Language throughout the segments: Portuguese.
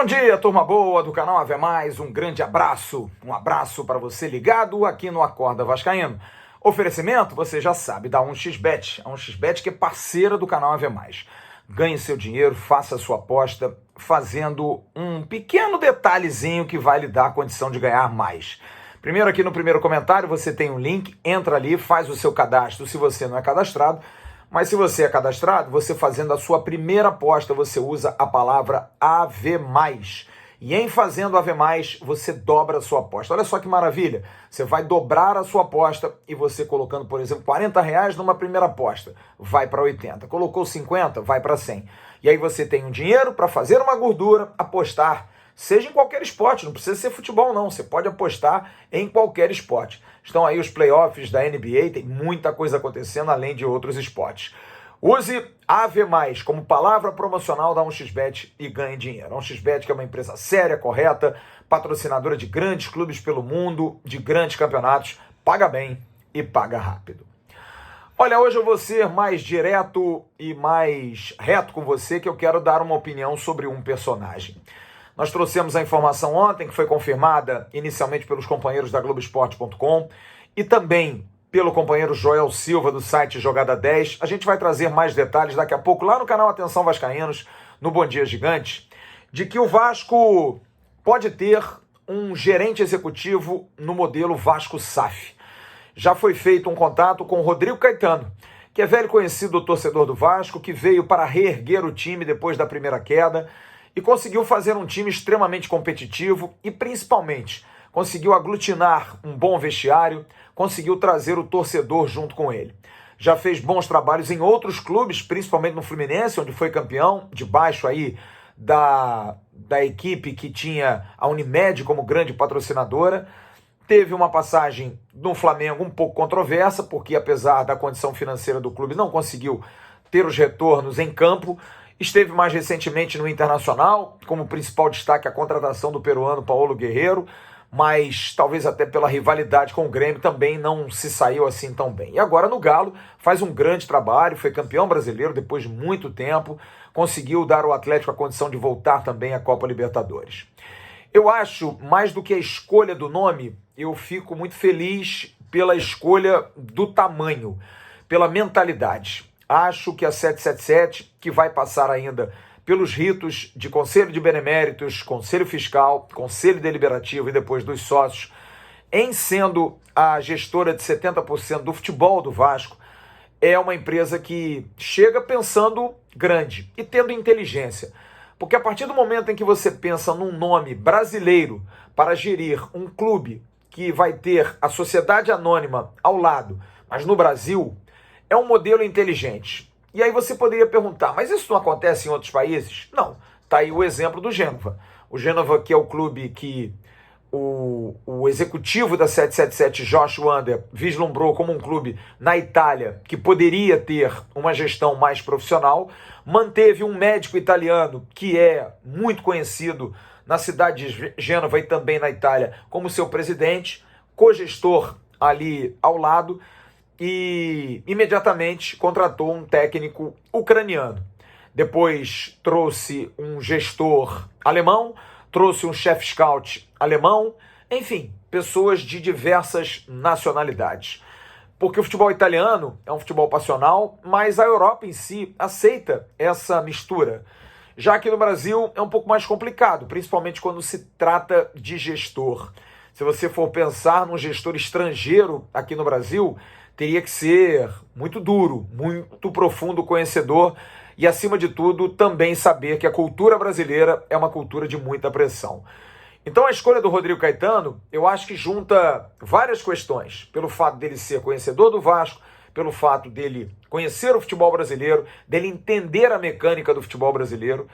Bom dia, turma boa do canal Ave Mais, um grande abraço. Um abraço para você ligado aqui no Acorda Vascaíno. Oferecimento, você já sabe, da 1xBet. A 1xBet que é parceira do canal Ave Mais. Ganhe seu dinheiro, faça a sua aposta, fazendo um pequeno detalhezinho que vai lhe dar a condição de ganhar mais. Primeiro, aqui no primeiro comentário, você tem um link, entra ali, faz o seu cadastro se você não é cadastrado. Mas se você é cadastrado, você fazendo a sua primeira aposta, você usa a palavra AV+. E em fazendo AV+, você dobra a sua aposta. Olha só que maravilha. Você vai dobrar a sua aposta e você colocando, por exemplo, R$40 numa primeira aposta, vai para 80. Colocou 50, vai para 100. E aí você tem um dinheiro para fazer uma gordura, apostar, seja em qualquer esporte, não precisa ser futebol não, você pode apostar em qualquer esporte. Estão aí os playoffs da NBA, tem muita coisa acontecendo além de outros esportes. Use AV+, como palavra promocional da 1xBet e ganhe dinheiro. A 1xBet que é uma empresa séria, correta, patrocinadora de grandes clubes pelo mundo, de grandes campeonatos, paga bem e paga rápido. Olha, hoje eu vou ser mais direto e mais reto com você, que eu quero dar uma opinião sobre um personagem. Nós trouxemos a informação ontem, que foi confirmada inicialmente pelos companheiros da Globoesporte.com e também pelo companheiro Joel Silva, do site Jogada 10. A gente vai trazer mais detalhes daqui a pouco lá no canal Atenção Vascaínos, no Bom Dia Gigante, de que o Vasco pode ter um gerente executivo no modelo Vasco SAF. Já foi feito um contato com o Rodrigo Caetano, que é velho conhecido do torcedor do Vasco, que veio para reerguer o time depois da primeira queda, e conseguiu fazer um time extremamente competitivo e, principalmente, conseguiu aglutinar um bom vestiário, conseguiu trazer o torcedor junto com ele. Já fez bons trabalhos em outros clubes, principalmente no Fluminense, onde foi campeão, debaixo aí da equipe que tinha a Unimed como grande patrocinadora. Teve uma passagem no Flamengo um pouco controversa, porque apesar da condição financeira do clube, não conseguiu ter os retornos em campo. Esteve mais recentemente no Internacional, como principal destaque a contratação do peruano Paulo Guerreiro, mas talvez até pela rivalidade com o Grêmio também não se saiu assim tão bem. E agora no Galo faz um grande trabalho, foi campeão brasileiro depois de muito tempo, conseguiu dar ao Atlético a condição de voltar também à Copa Libertadores. Eu acho, mais do que a escolha do nome, eu fico muito feliz pela escolha do tamanho, pela mentalidade. Acho que a 777, que vai passar ainda pelos ritos de Conselho de Beneméritos, Conselho Fiscal, Conselho Deliberativo e depois dos sócios, em sendo a gestora de 70% do futebol do Vasco, é uma empresa que chega pensando grande e tendo inteligência. Porque a partir do momento em que você pensa num nome brasileiro para gerir um clube que vai ter a sociedade anônima ao lado, mas no Brasil, é um modelo inteligente. E aí você poderia perguntar, mas isso não acontece em outros países? Não. Está aí o exemplo do Gênova. O Gênova, que é o clube que o executivo da 777, Josh Wander, vislumbrou como um clube na Itália que poderia ter uma gestão mais profissional, manteve um médico italiano que é muito conhecido na cidade de Gênova e também na Itália como seu presidente, cogestor ali ao lado, e imediatamente contratou um técnico ucraniano. Depois trouxe um gestor alemão, trouxe um chefe scout alemão, enfim, pessoas de diversas nacionalidades. Porque o futebol italiano é um futebol passional, mas a Europa em si aceita essa mistura. Já que no Brasil é um pouco mais complicado, principalmente quando se trata de gestor. Se você for pensar num gestor estrangeiro aqui no Brasil, teria que ser muito duro, muito profundo conhecedor e, acima de tudo, também saber que a cultura brasileira é uma cultura de muita pressão. Então a escolha do Rodrigo Caetano, eu acho que junta várias questões, pelo fato dele ser conhecedor do Vasco, pelo fato dele conhecer o futebol brasileiro, dele entender a mecânica do futebol brasileiro,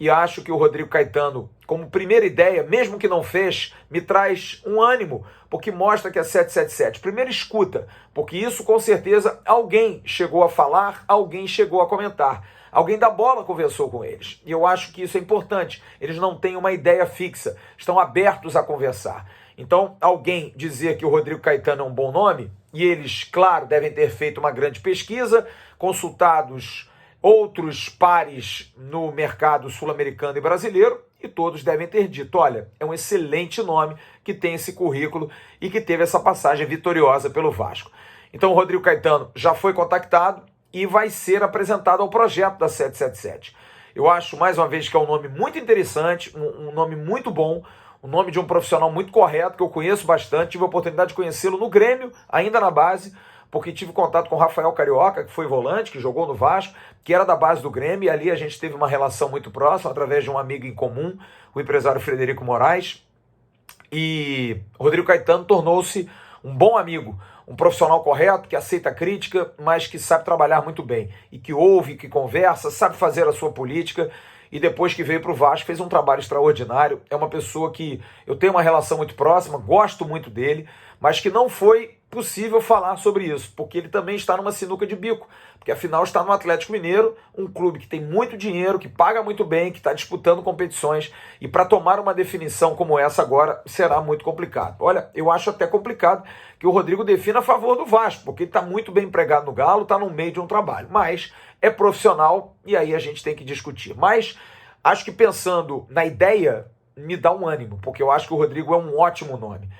e acho que o Rodrigo Caetano, como primeira ideia, mesmo que não fez, me traz um ânimo, porque mostra que é 777. Primeiro escuta, porque isso com certeza alguém chegou a falar, alguém chegou a comentar. Alguém da bola conversou com eles. E eu acho que isso é importante. Eles não têm uma ideia fixa, estão abertos a conversar. Então, alguém dizer que o Rodrigo Caetano é um bom nome, e eles, claro, devem ter feito uma grande pesquisa, consultados outros pares no mercado sul-americano e brasileiro, e todos devem ter dito, olha, é um excelente nome que tem esse currículo e que teve essa passagem vitoriosa pelo Vasco. Então o Rodrigo Caetano já foi contactado e vai ser apresentado ao projeto da 777. Eu acho, mais uma vez, que é um nome muito interessante, um nome muito bom, um nome de um profissional muito correto, que eu conheço bastante, tive a oportunidade de conhecê-lo no Grêmio, ainda na base, porque tive contato com o Rafael Carioca, que foi volante, que jogou no Vasco, que era da base do Grêmio, e ali a gente teve uma relação muito próxima, através de um amigo em comum, o empresário Frederico Moraes, e Rodrigo Caetano tornou-se um bom amigo, um profissional correto, que aceita a crítica, mas que sabe trabalhar muito bem, e que ouve, que conversa, sabe fazer a sua política, e depois que veio para o Vasco fez um trabalho extraordinário. É uma pessoa que eu tenho uma relação muito próxima, gosto muito dele, mas que não foi possível falar sobre isso, porque ele também está numa sinuca de bico, porque afinal está no Atlético Mineiro, um clube que tem muito dinheiro, que paga muito bem, que está disputando competições, e para tomar uma definição como essa agora será muito complicado. Olha, eu acho até complicado que o Rodrigo defina a favor do Vasco, porque ele está muito bem empregado no Galo, está no meio de um trabalho, mas é profissional e aí a gente tem que discutir. Mas acho que pensando na ideia, me dá um ânimo, porque eu acho que o Rodrigo é um ótimo nome.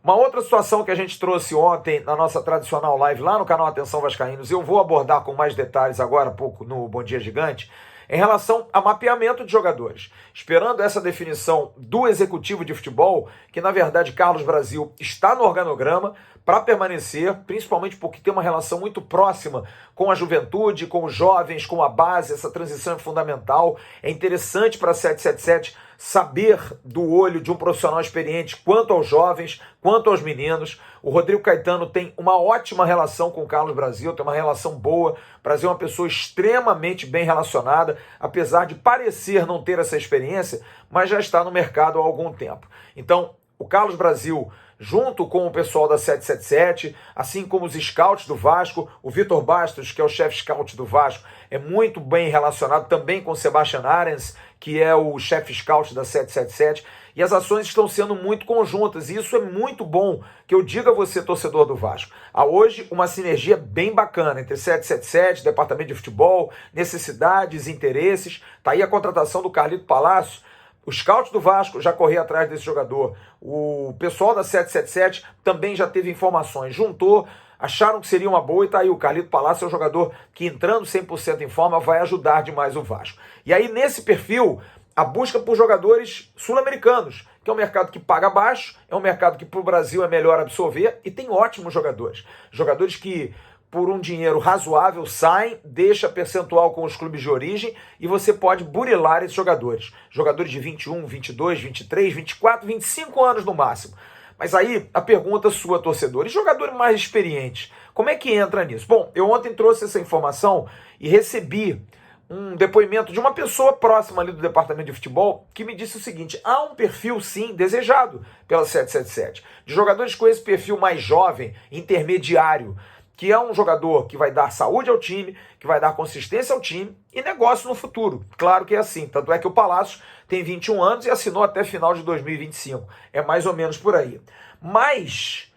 Uma outra situação que a gente trouxe ontem na nossa tradicional live lá no canal Atenção Vascaínos, eu vou abordar com mais detalhes agora há pouco no Bom Dia Gigante, em relação a mapeamento de jogadores. Esperando essa definição do executivo de futebol, que na verdade Carlos Brasil está no organograma para permanecer, principalmente porque tem uma relação muito próxima com a juventude, com os jovens, com a base, essa transição é fundamental. É interessante para a 777 saber do olho de um profissional experiente quanto aos jovens, quanto aos meninos. O Rodrigo Caetano tem uma ótima relação com o Carlos Brasil, tem uma relação boa. O Brasil é uma pessoa extremamente bem relacionada, apesar de parecer não ter essa experiência, mas já está no mercado há algum tempo. Então, o Carlos Brasil, junto com o pessoal da 777, assim como os scouts do Vasco, o Vitor Bastos, que é o chefe scout do Vasco, é muito bem relacionado também com o Sebastian Arens, que é o chefe scout da 777, e as ações estão sendo muito conjuntas, e isso é muito bom, que eu diga a você, torcedor do Vasco. Há hoje uma sinergia bem bacana entre 777, Departamento de Futebol, necessidades, interesses. Está aí a contratação do Carlito Palácio. O scout do Vasco já correu atrás desse jogador. O pessoal da 777 também já teve informações. Juntou, acharam que seria uma boa e tá aí. O Carlito Palácio é um jogador que, entrando 100% em forma, vai ajudar demais o Vasco. E aí, nesse perfil, a busca por jogadores sul-americanos, que é um mercado que paga baixo, é um mercado que para o Brasil é melhor absorver e tem ótimos jogadores. Jogadores que, por um dinheiro razoável, saem, deixa percentual com os clubes de origem e você pode burilar esses jogadores. Jogadores de 21, 22, 23, 24, 25 anos no máximo. Mas aí, a pergunta sua, torcedor, e jogadores mais experientes, como é que entra nisso? Bom, eu ontem trouxe essa informação e recebi um depoimento de uma pessoa próxima ali do departamento de futebol que me disse o seguinte: há um perfil, sim, desejado pela 777, de jogadores com esse perfil mais jovem, intermediário, que é um jogador que vai dar saúde ao time, que vai dar consistência ao time e negócio no futuro. Claro que é assim. Tanto é que o Palácio tem 21 anos e assinou até final de 2025. É mais ou menos por aí. Mas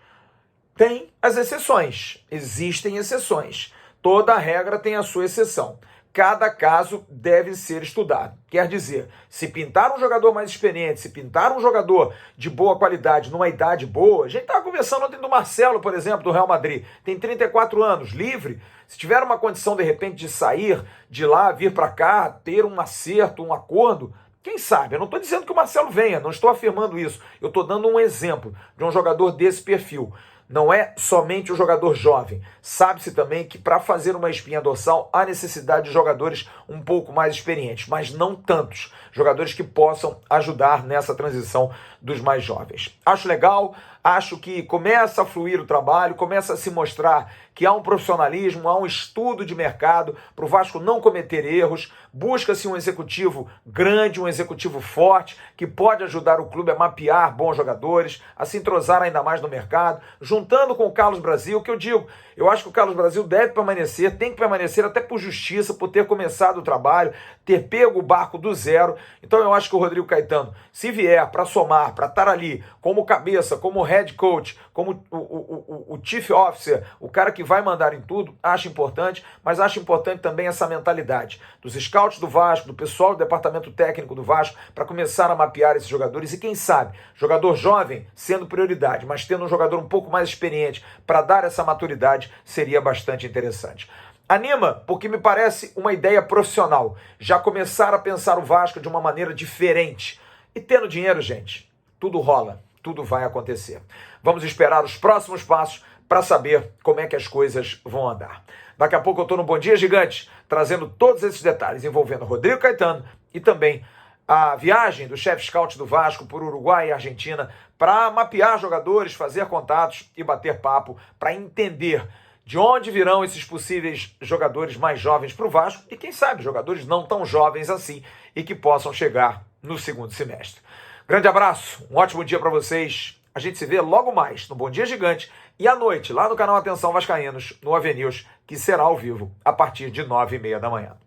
tem as exceções. Existem exceções. Toda regra tem a sua exceção. Cada caso deve ser estudado. Quer dizer, se pintar um jogador mais experiente, se pintar um jogador de boa qualidade, numa idade boa, a gente estava conversando ontem do Marcelo, por exemplo, do Real Madrid, tem 34 anos, livre, se tiver uma condição de repente de sair de lá, vir para cá, ter um acerto, um acordo, quem sabe? Eu não estou dizendo que o Marcelo venha, não estou afirmando isso, eu estou dando um exemplo de um jogador desse perfil. Não é somente o jogador jovem. Sabe-se também que para fazer uma espinha dorsal há necessidade de jogadores um pouco mais experientes, mas não tantos. Jogadores que possam ajudar nessa transição dos mais jovens. Acho legal, acho que começa a fluir o trabalho, começa a se mostrar que há um profissionalismo, há um estudo de mercado para o Vasco não cometer erros. Busca-se um executivo grande, um executivo forte, que pode ajudar o clube a mapear bons jogadores, a se entrosar ainda mais no mercado, juntando com o Carlos Brasil, que eu digo, eu acho que o Carlos Brasil deve permanecer, tem que permanecer até por justiça, por ter começado o trabalho, ter pego o barco do zero. Então eu acho que o Rodrigo Caetano, se vier para somar, para estar ali como cabeça, como head head coach, como o chief officer, o cara que vai mandar em tudo, acho importante, mas acho importante também essa mentalidade dos scouts do Vasco, do pessoal do departamento técnico do Vasco, para começar a mapear esses jogadores e quem sabe, jogador jovem sendo prioridade, mas tendo um jogador um pouco mais experiente para dar essa maturidade, seria bastante interessante. Anima, porque me parece uma ideia profissional, já começar a pensar o Vasco de uma maneira diferente. E tendo dinheiro, gente, tudo rola, tudo vai acontecer. Vamos esperar os próximos passos para saber como é que as coisas vão andar. Daqui a pouco eu estou no Bom Dia Gigante, trazendo todos esses detalhes envolvendo Rodrigo Caetano e também a viagem do chefe scout do Vasco por Uruguai e Argentina para mapear jogadores, fazer contatos e bater papo para entender de onde virão esses possíveis jogadores mais jovens para o Vasco e quem sabe jogadores não tão jovens assim e que possam chegar no segundo semestre. Grande abraço, um ótimo dia para vocês. A gente se vê logo mais no Bom Dia Gigante e à noite lá no canal Atenção Vascaínos, no AVNews, que será ao vivo a partir de 9h30 da manhã.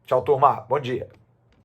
Tchau, turma. Bom dia.